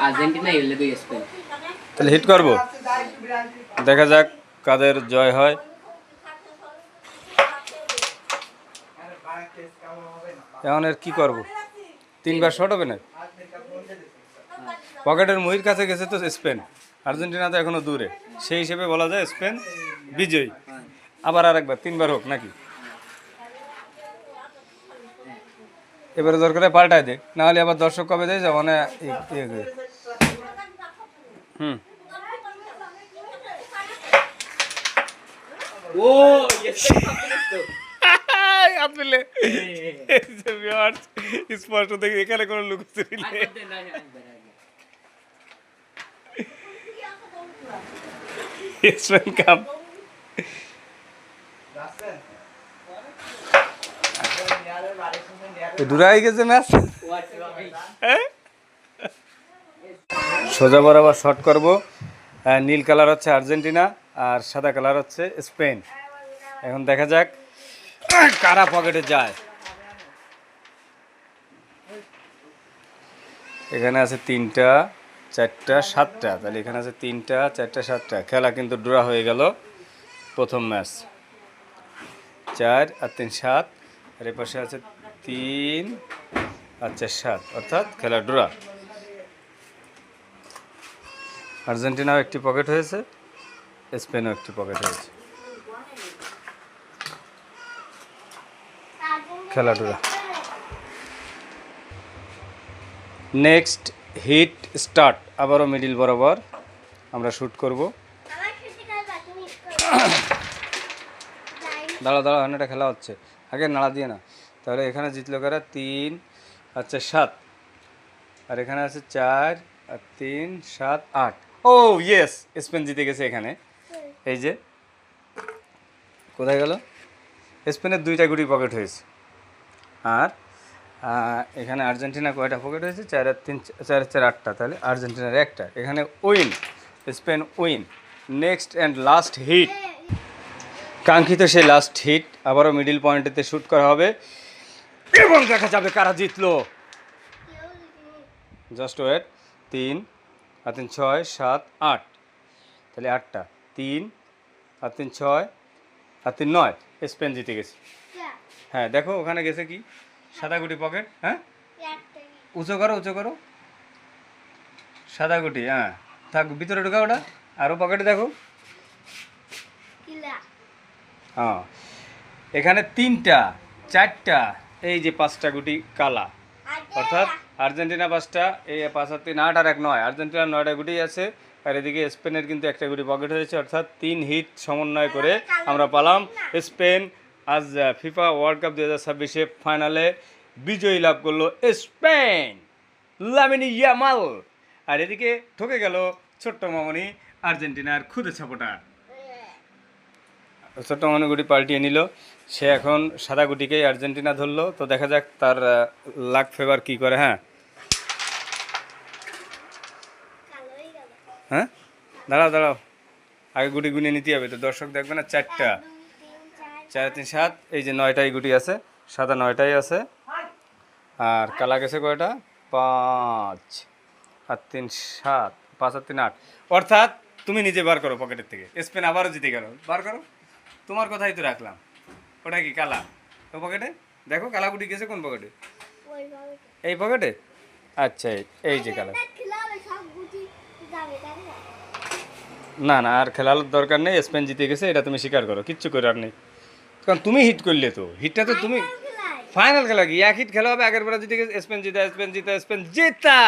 Argentina Spain. তাহলে hit করব, দেখা যাক কাদের জয় হয়। এখন এর কি করব, তিনবার শট হবে না, পকেটের মুহির কাছে গেছে তো স্পেন, আর্জেন্টিনা তো এখনো দূরে, সেই হিসেবে বলা যায় স্পেন বিজয়ী। আবার আরেকবার তিনবার হোক নাকি, এবারে দরকারে পাল্টায় দে, না হলে আবার দর্শক কবে দেয় যাব না। হুম, ও আসলে স্পষ্ট দেখি এখানে কোনো লুকোচুরি নেই। স্পেন কাপ দূরাই গেছে ম্যাচ। সোজা বরাবর শট করব, নীল কালার হচ্ছে আর্জেন্টিনা আর সাদা কালার হচ্ছে স্পেন। এখন দেখা যাক কারা পকেটে যায়। এখানে আছে 3টা 4টা 7টা, তাহলে এখানে আছে 3টা 4টা 7টা। খেলা কিন্তু ড্র হয়ে গেল প্রথম ম্যাচ, 4 আর 3 7, আর এ পাশে আছে 3 আর 4 7, অর্থাৎ খেলা ড্র। আর্জেন্টিনাও একটি পকেট হয়েছে, স্পেনও একটি পকেট হয়েছে, খেলা ড্র। নেক্সট হিট স্টার্ট, আবারও মিডিল বরাবর আমরা শ্যুট করব। দাঁড়া দাঁড়া, এটা খেলা হচ্ছে, আগে নাড়া দিয়ে না। তাহলে এখানে জিতলো কারা, 3 আচ্ছা 7, আর এখানে আছে 4 আর 3 7 8। ও ইয়েস, স্পেন জিতে গেছে এখানে। এই যে কোথায় গেল, স্পেনের 2টা গুটি পকেট হয়েছে, আর এখানে আর্জেন্টিনা কয়টা পকেট হয়েছে, 4 আর 3 4 4 8টা, তাহলে আর্জেন্টিনার একটা। এখানে win, Spain win. Next and last hit, কাঙ্ক্ষিত সেই লাস্ট হিট, আবারও মিডিল পয়েন্টেতে শ্যুট করা হবে এবং দেখা যাবে কারা জিতলো। জাস্ট ওয়েট, 3 আর 3 6 7 8, তাহলে 8টা, 3 আর 3 6 আর 3 9, স্পেন জিতে গেছে। হ্যাঁ দেখো ওখানে গেছে কি, সাদা গুটি পকেট। হ্যাঁ উঁচু করো উঁচু করো, সাদা গুটি, হ্যাঁ থাক ভিতরে ঢুকা ওটা, আরও পকেটে দেখো। হ্যাঁ এখানে 3টা 4টা, এই যে 5টা গুটি কালা, অর্থাৎ আর্জেন্টিনা 5টা, এই 5 আর 3 8 আর 1 9, আর্জেন্টিনার 9টা গুটি আছে, আর এদিকে স্পেনের কিন্তু একটা গুটি পকেট হয়েছে, অর্থাৎ 3 হিট সমন্বয় করে আমরা পালাম স্পেন আজ ফিফা ওয়ার্ল্ড কাপ 2026 ফাইনালে বিজয়ী লাভ করলো স্পেন, লামিন ইয়ামাল। আর এদিকে ঠকে গেল ছোট্ট মামনি আর্জেন্টিনার খুদে সাপোর্টার। ছোট্ট মামনি গুটি পাল্টিয়ে নিল, সে এখন সাদা গুটিকেই আর্জেন্টিনা ধরলো। তো দেখা যাক তার লাক ফেভার কি করে। হ্যাঁ হ্যাঁ দাঁড়াও দাঁড়াও, আগে গুটি গুনিয়ে নিতে হবে তো, দর্শক দেখবে না। 4টা 4 3 7, এই যে 9টাই গুটি আছে, সাদা 9টাই আছে, আর কালা গেছে কয়টা, 5 আর 3 7, 5 আর 3 8, অর্থাৎ তুমি নিজে বার করো পকেটের থেকে, স্পেন আবারও জিতে গেল। বার করো, তোমার কথাই তো রাখলাম। ওটা কি কালা, ও পকেটে দেখো, কালা গুটি গেছে কোন পকেটে, এই পকেটে। আচ্ছা এই যে কালা, না না আর খেলার দরকার নেই, স্পেন জিতে গেছে, এটা তুমি স্বীকার করো, কিচ্ছু করার নেই, কারণ তুমি হিট করলে, তো হিটটা তো তুমি। ফাইনাল খেলা কি এক হিট খেলা হবে, আগের বার জিতে গেছে স্পেন জিতা, স্পেন জিতা, স্পেন জিতা।